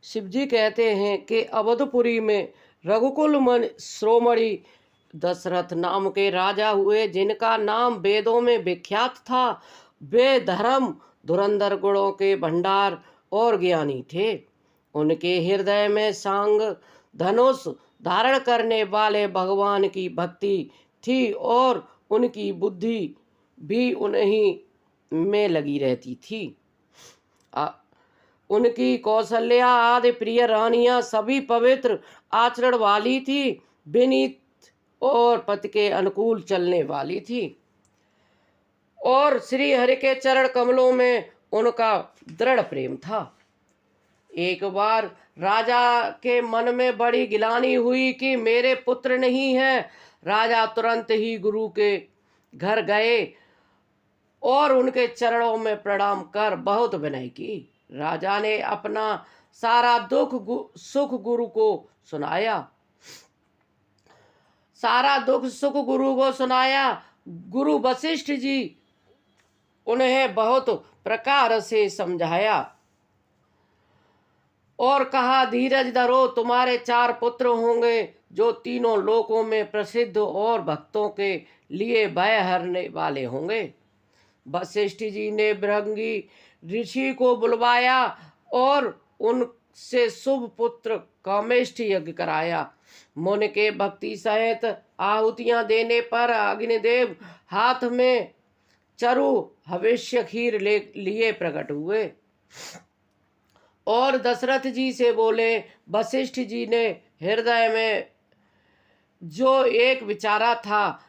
शिवजी कहते हैं कि अवधपुरी में रघुकुल मन श्रोमणी दशरथ नाम के राजा हुए, जिनका नाम वेदों में विख्यात था। वे धर्म, धुरंधर गुणों के भंडार और ज्ञानी थे। उनके हृदय में सांग धनुष धारण करने वाले भगवान की भक्ति थी और उनकी बुद्धि भी उन्हीं में लगी रहती थी। उनकी कौशल्या आदि प्रिय रानियां सभी पवित्र आचरण वाली थी, विनीत और पति के अनुकूल चलने वाली थी और श्री हरि के चरण कमलों में उनका दृढ़ प्रेम था। एक बार राजा के मन में बड़ी गिलानी हुई कि मेरे पुत्र नहीं है। राजा तुरंत ही गुरु के घर गए और उनके चरणों में प्रणाम कर बहुत विनय की। राजा ने अपना सारा सुख गुरु को सुनाया। गुरु वशिष्ठ जी उन्हें बहुत प्रकार से समझाया और कहा, धीरज धरो, तुम्हारे 4 पुत्र होंगे जो तीनों लोकों में प्रसिद्ध और भक्तों के लिए भय हरने वाले होंगे। वशिष्ठ जी ने भृंगी ऋषि को बुलवाया और उनसे शुभ पुत्र कामेष्ठ यज्ञ कराया। मुनि के भक्ति सहित आहुतियां देने पर अग्निदेव हाथ में चरु हविष्य खीर लिए प्रकट हुए और दशरथ जी से बोले, वशिष्ठ जी ने हृदय में जो एक विचारा था,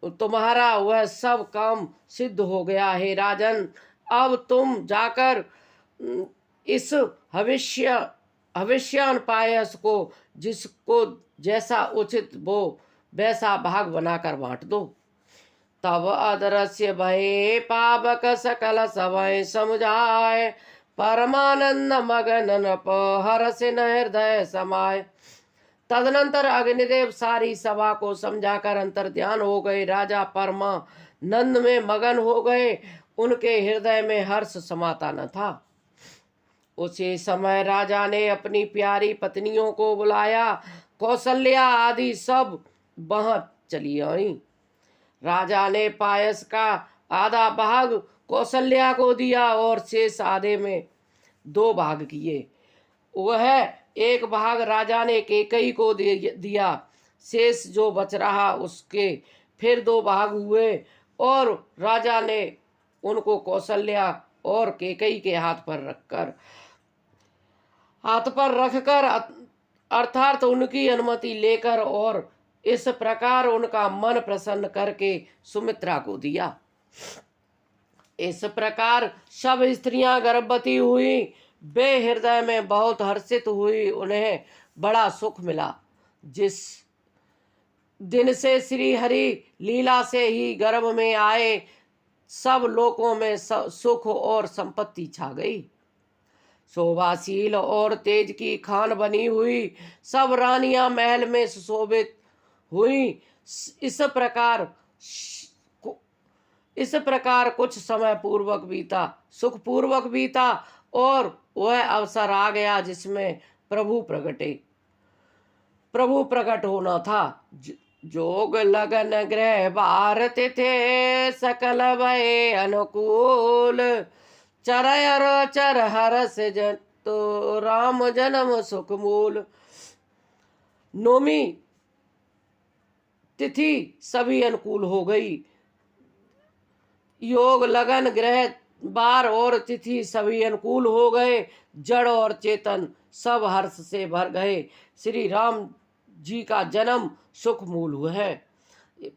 तुम्हारा वह सब काम सिद्ध हो गया है राजन। अब तुम जाकर इस हविष्यान पायस को जिसको जैसा उचित वो वैसा भाग बनाकर बांट दो। तब अदृश्य भये पावक सकल सवय समुझाय, परमानंद मगन नप हर्ष न हृदय समाय। तदनंतर अग्निदेव सारी सभा को समझाकर अंतर्ध्यान हो गए। राजा परमानंद में मगन हो गए, उनके हृदय में हर्ष समाता न था। उसी समय राजा ने अपनी प्यारी पत्नियों को बुलाया। कौशल्या आदि सब वहां चली आई। राजा ने पायस का आधा भाग कौशल्या को दिया और शेष आधे में 2 भाग किए। वह एक भाग राजा ने कैकेयी को दिया। शेष जो बच रहा उसके फिर 2 भाग हुए और राजा ने उनको कौशल्या और कैकेयी के हाथ पर रखकर अर्थात उनकी अनुमति लेकर और इस प्रकार उनका मन प्रसन्न करके सुमित्रा को दिया। इस प्रकार सब स्त्रियां गर्भवती हुई। वे हृदय में बहुत हर्षित हुई, उन्हें बड़ा सुख मिला। जिस दिन से श्री हरि लीला से ही गर्भ में आए, सब लोकों में सुख और संपत्ति छा गई। शोभाशील और तेज की खान बनी हुई सब रानियां महल में सुशोभित हुई। इस प्रकार कुछ समय सुखपूर्वक बीता और वह अवसर आ गया जिसमें प्रभु प्रकट होना था। जोग लगन ग्रह भारत थे, सकल भय अनुकूल, चरयर चर हरस तो राम जन्म सुख मूल। नौमी तिथि सभी अनुकूल हो गई। योग लगन ग्रह बार और तिथि सभी अनुकूल हो गए। जड़ और चेतन सब हर्ष से भर गए। श्री राम जी का जन्म सुख मूल हुआ है।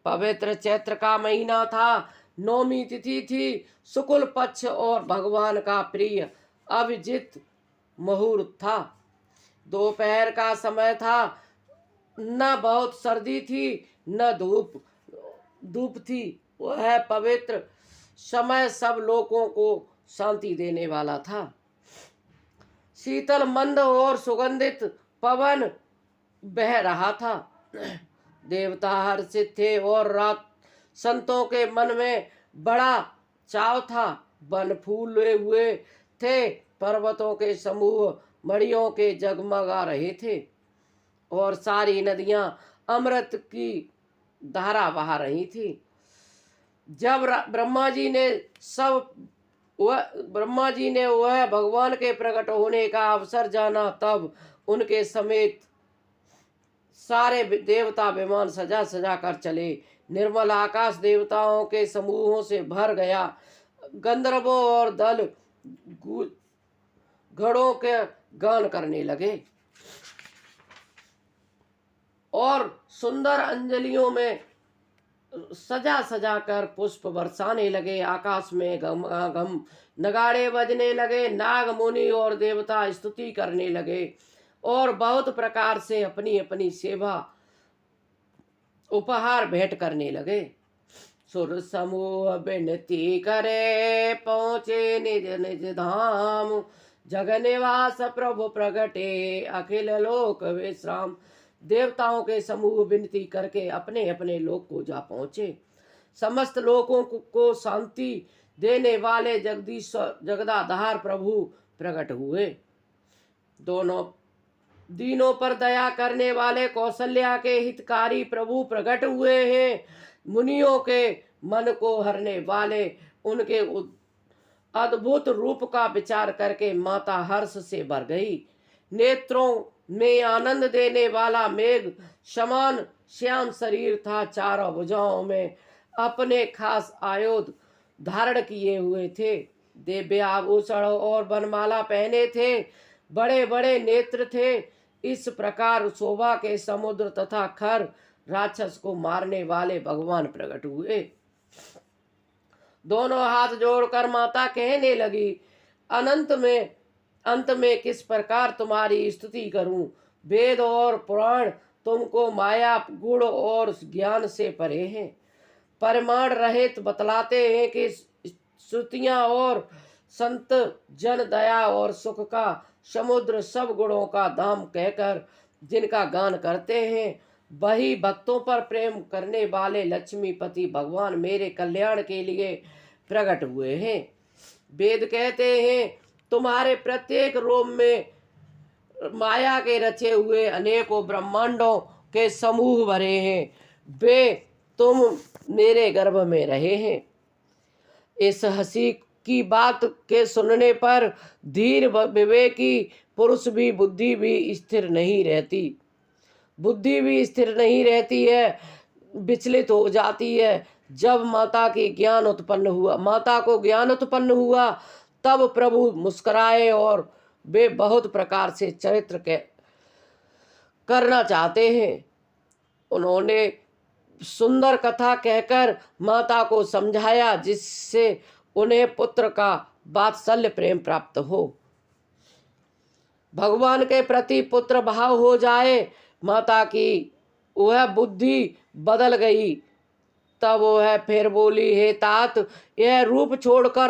पवित्र चैत्र का महीना था। नौमी तिथि थी। शुक्ल पक्ष और भगवान का प्रिय अभिजित मुहूर्त था। दोपहर का समय था। न बहुत सर्दी थी न धूप थी। वह पवित्र समय सब लोगों को शांति देने वाला था। शीतल मंद और सुगंधित पवन बह रहा था। देवता हर्षित थे और रात संतों के मन में बड़ा चाव था। वन फूले हुए थे, पर्वतों के समूह मणियों के जगमगा रहे थे और सारी नदियां अमृत की धारा बहा रही थी। जब ब्रह्मा जी ने वह भगवान के प्रकट होने का अवसर जाना, तब उनके समेत सारे देवता विमान सजा सजा कर चले। निर्मल आकाश देवताओं के समूहों से भर गया। गंधर्वों और दल घड़ों के गान करने लगे और सुंदर अंजलियों में सजा सजा कर पुष्प बरसाने लगे। आकाश में गम नगाड़े बजने लगे। नाग मुनि और देवता स्तुति करने लगे और बहुत प्रकार से अपनी अपनी सेवा उपहार भेंट करने लगे। सुर समूह विनती करे, पहुँचे निज निज धाम। जग निवास प्रभु प्रगटे, अखिल लोक विश्राम। देवताओं के समूह विनती करके अपने अपने लोक को जा पहुँचे। समस्त लोकों को शांति देने वाले जगदीश्वर जगदाधार प्रभु प्रकट हुए। दोनों दीनों पर दया करने वाले कौशल्या के हितकारी प्रभु प्रकट हुए हैं। मुनियों के मन को हरने वाले उनके अद्भुत रूप का विचार करके माता हर्ष से भर गई। नेत्रों में आनंद देने वाला मेघ समान श्याम शरीर था। चारों भुजाओं में अपने खास आयुध धारण किए हुए थे। दिव्य आभूषण और वनमाला पहने थे। बड़े बड़े नेत्र थे। इस प्रकार शोभा के समुद्र तथा खर राक्षस को मारने वाले भगवान प्रकट हुए। दोनों हाथ जोड़कर माता कहने लगी, अंत में किस प्रकार तुम्हारी स्तुति करूं। वेद और पुराण तुमको माया गुण और ज्ञान से परे हैं। परिमाण रहित बतलाते हैं कि श्रुतियां और संत जन दया और सुख का समुद्र सब गुणों का धाम कहकर जिनका गान करते हैं, वही भक्तों पर प्रेम करने वाले लक्ष्मीपति भगवान मेरे कल्याण के लिए प्रकट हुए हैं। वेद कहते हैं, तुम्हारे प्रत्येक रोम में माया के रचे हुए अनेकों ब्रह्मांडों के समूह भरे हैं। वे तुम मेरे गर्भ में रहे हैं। इस हंसी की बात के सुनने पर धीर विवेकी पुरुष भी बुद्धि भी स्थिर नहीं रहती है, विचलित हो जाती है। जब माता को ज्ञान उत्पन्न हुआ, तब प्रभु मुस्कुराए और वे बहुत प्रकार से चरित्र करना चाहते हैं। उन्होंने सुंदर कथा कहकर माता को समझाया, जिससे उन्हें पुत्र का वात्सल्य प्रेम प्राप्त हो, भगवान के प्रति पुत्र भाव हो जाए। माता की वह बुद्धि बदल गई। तब वह फिर बोली, हे तात, यह रूप छोड़कर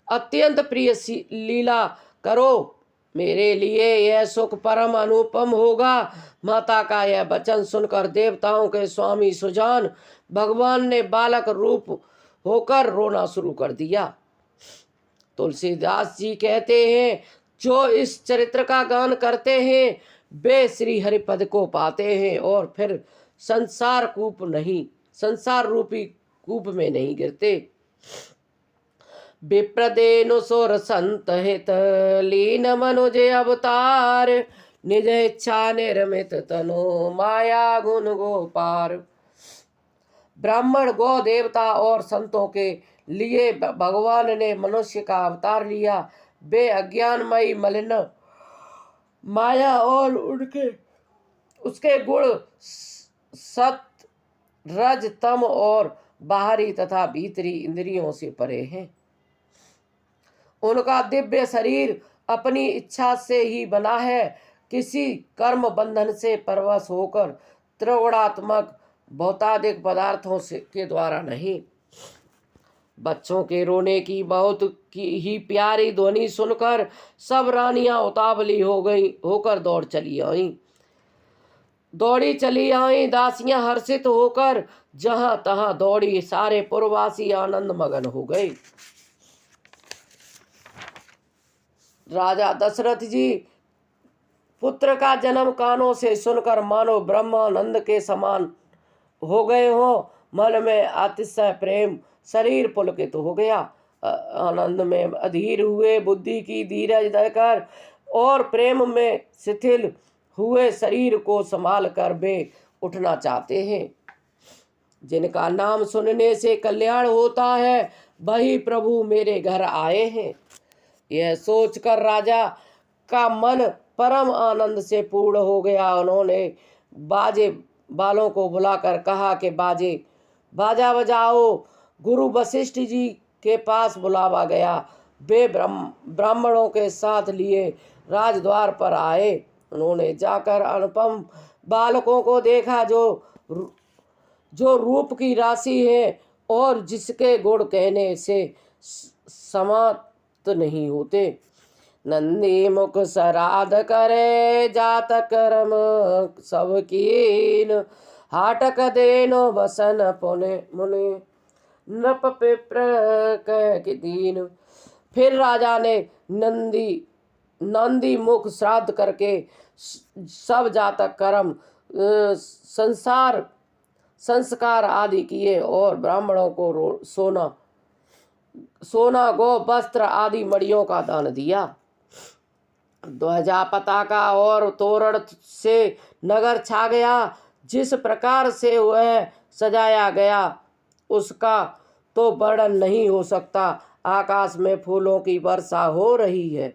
अत्यंत प्रिय लीला करो। मेरे लिए यह सुख परम अनुपम होगा। माता का यह वचन सुनकर देवताओं के स्वामी सुजान भगवान ने बालक रूप होकर रोना शुरू कर दिया। तुलसीदास जी कहते हैं, जो इस चरित्र का गान करते हैं वे श्री हरिपद को पाते हैं और फिर संसार रूपी कूप में नहीं गिरते। विप्रदेनु सुर संत हित लीन मनुज अवतार, निज इच्छा निर्मित तनु माया गुण गोपार। ब्राह्मण, गौ, देवता और संतों के लिए भगवान ने मनुष्य का अवतार लिया। वे अज्ञानमयी मलिन माया और उसके गुण सत रज तम और बाहरी तथा भीतरी इंद्रियों से परे हैं। उनका दिव्य शरीर अपनी इच्छा से ही बना है, किसी कर्म बंधन से परवश होकर त्रिगुणात्मक भौतिक पदार्थों के द्वारा नहीं। बच्चों के रोने की बहुत ही प्यारी ध्वनि सुनकर सब रानियां उतावली होकर दौड़ चली आईं। दौड़ी चली आई दासियां हर्षित होकर, जहां तहां दौड़ी सारे पुरवासी आनंद मगन हो गए। राजा दशरथ जी पुत्र का जन्म कानों से सुनकर मानो ब्रह्मानंद के समान हो गए हो। मन में अतिशय प्रेम, शरीर पुलकित हो गया। आनंद में अधीर हुए, बुद्धि की धीरज धरकर और प्रेम में शिथिल हुए शरीर को संभाल कर वे उठना चाहते हैं। जिनका नाम सुनने से कल्याण होता है, वही प्रभु मेरे घर आए हैं। यह सोचकर राजा का मन परम आनंद से पूर्ण हो गया। उन्होंने बाजे बालों को बुलाकर कहा कि बाजा बजाओ। गुरु वशिष्ठ जी के पास बुलावा गया। वे ब्राह्मणों के साथ लिए राजद्वार पर आए। उन्होंने जाकर अनुपम बालकों को देखा, जो रूप की राशि है और जिसके गुण कहने से समाप्त नहीं होते। नंदी मुख सराध करे, जात कर्म सब कीन, हाटक देनो बसन पुने मुनि, नृप पिप्र कह कि दीन। फिर राजा ने नंदी मुख श्राद्ध करके सब जातक कर्म संस्कार आदि किए और ब्राह्मणों को सोना गो वस्त्र आदि मड़ियों का दान दिया। ध्वजा पताका और तोरण से नगर छा गया। जिस प्रकार से वह सजाया गया उसका तो वर्णन नहीं हो सकता। आकाश में फूलों की वर्षा हो रही है।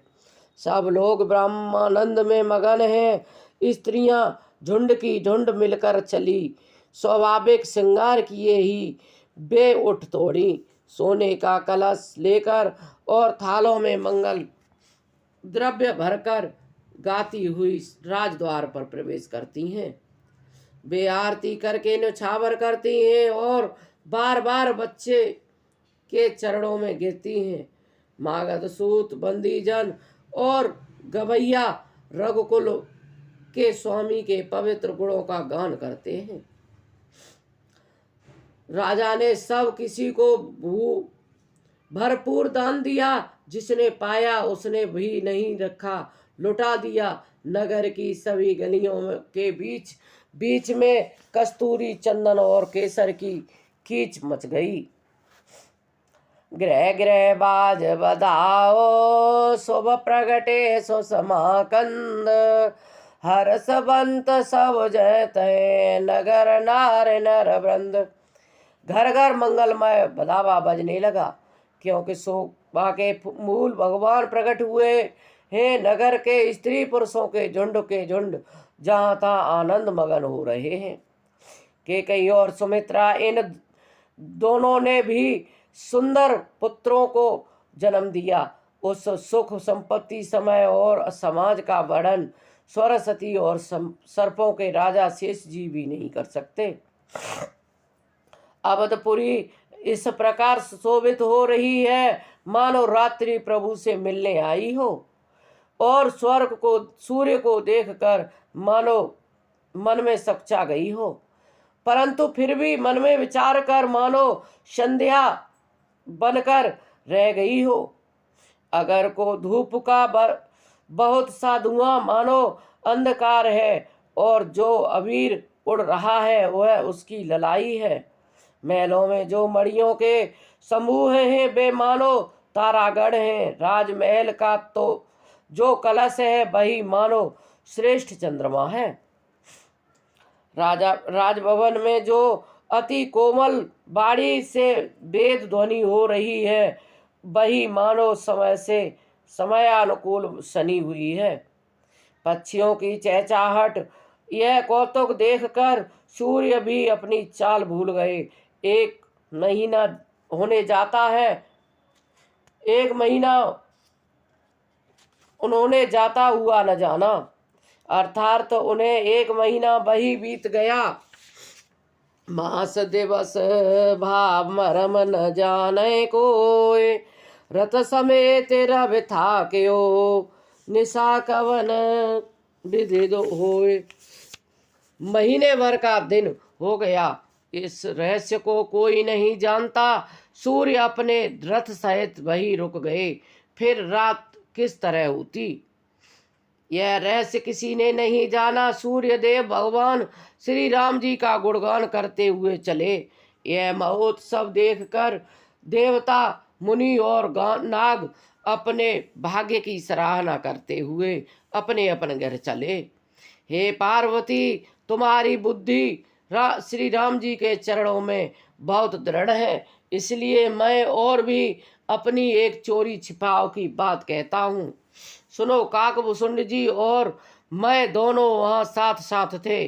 सब लोग ब्रह्मानंद में मगन हैं। स्त्रियां झुंड की झुंड मिलकर चली। स्वाभाविक श्रृंगार किए ही वे उठ तोड़ी। सोने का कलश लेकर और थालों में मंगल द्रव्य भरकर गाती हुई राजद्वार पर प्रवेश करती हैं। वे आरती करके न्यौछावर करती हैं और बार बार बच्चे के चरणों में गिरती हैं। मागध सूत बंदीजन और गवैया रघुकुल के स्वामी के पवित्र गुणों का गान करते हैं। राजा ने सब किसी को भरपूर दान दिया। जिसने पाया उसने भी नहीं रखा, लुटा दिया। नगर की सभी गलियों के बीच में कस्तूरी, चंदन और केसर की कीच मच गई। गृह गृह बाज बधाओ, शुभ प्रगटे सो समाकंद, हर्ष बंत सब जयते, नगर नार नर वृंद। घर घर मंगलमय बधावा बजने लगा, क्योंकि शोभा के मूल भगवान प्रकट हुए हैं। नगर के स्त्री पुरुषों के झुंड जहाँ तहाँ आनंद मगन हो रहे हैं। कैकेयी और सुमित्रा इन दोनों ने भी सुंदर पुत्रों को जन्म दिया। उस सुख संपत्ति, समय और समाज का वर्णन सरस्वती और सर्पों के राजा शेष जी भी नहीं कर सकते। अवधपुरी इस प्रकार शोभित हो रही है, मानो रात्रि प्रभु से मिलने आई हो, और सूर्य को देखकर मानो मन में सकचा गई हो। परंतु फिर भी मन में विचार कर मानो संध्या बनकर रह गई हो। अगर को धूप का बहुत सा धुआं मानो अंधकार है, और जो अबीर उड़ रहा है वह उसकी ललाई है। महलों में जो मड़ियों के समूह हैं वे मानो तारागढ़ हैं। राजमहल का तो जो कलश है वही मानो श्रेष्ठ चंद्रमा है। राजभवन में जो अति कोमल बाड़ी से वेद ध्वनि हो रही है वही मानो समय से समयानुकूल सनी हुई है। पक्षियों की चहचहाहट, यह कौतुक देखकर सूर्य भी अपनी चाल भूल गए। एक महीना होने जाता है, एक महीना उन्होंने जाता हुआ न जाना, अर्थात तो उन्हें एक महीना वही बीत गया। मास दिवस भाव मरम न जाने कोय, रत समेत रव था क्यों, निशा कवन विधि होय। महीने भर का दिन हो गया। इस रहस्य को कोई नहीं जानता। सूर्य अपने रथ सहित वही रुक गए। फिर रात किस तरह होती, यह रहस्य किसी ने नहीं जाना। सूर्य देव भगवान श्री राम जी का गुणगान करते हुए चले। यह महोत्सव देखकर देवता, मुनि और नाग अपने भाग्य की सराहना करते हुए अपने अपने घर चले। हे पार्वती, तुम्हारी बुद्धि श्री राम जी के चरणों में बहुत दृढ़ है, इसलिए मैं और भी अपनी एक चोरी छिपाव की बात कहता हूँ। सुनो, काकभूषुंड जी और मैं दोनों वहाँ साथ साथ थे,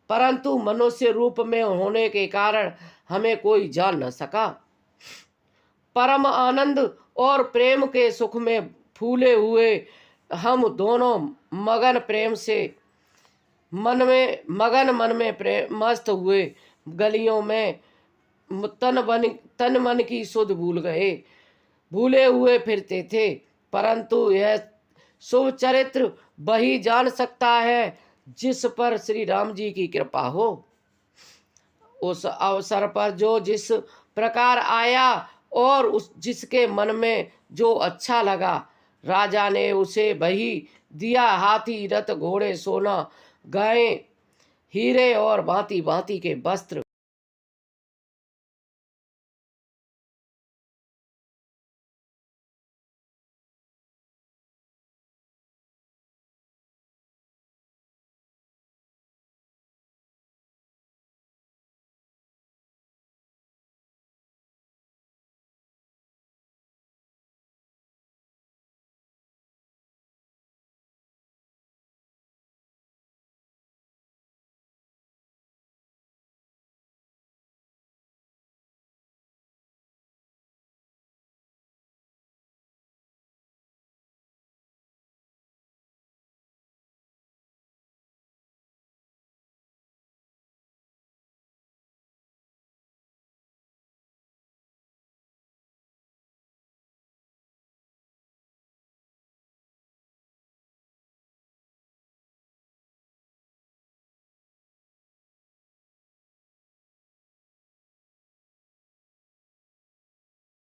परंतु मनुष्य रूप में होने के कारण हमें कोई जान न सका। परम आनंद और प्रेम के सुख में फूले हुए हम दोनों मगन मन में प्रेम मस्त हुए गलियों में तन मन की सुध भूले हुए फिरते थे। परंतु यह शुभ चरित्र वही जान सकता है जिस पर श्री राम जी की कृपा हो। उस अवसर पर जो जिस प्रकार आया और उस जिसके मन में जो अच्छा लगा, राजा ने उसे वही दिया। हाथी, रथ, घोड़े, सोना, गायें, हीरे और भांति भांति के वस्त्र